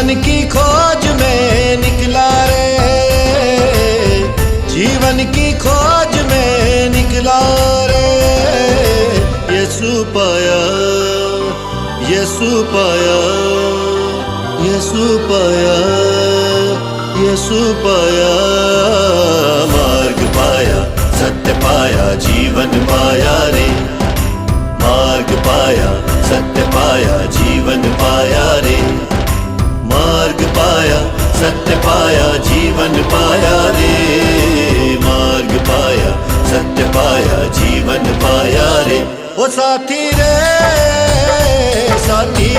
जीवन की खोज में निकला रे, जीवन की खोज में निकला रे। यीशु पाया, यीशु पाया, यीशु पाया, यीशु पाया। मार्ग पाया, सत्य पाया, जीवन पाया रे। मार्ग पाया, सत्य पाया, जीवन पाया रे। मार्ग पाया, सत्य पाया, जीवन पाया रे। मार्ग पाया, सत्य पाया, जीवन पाया रे। ओ साथी रे, साथी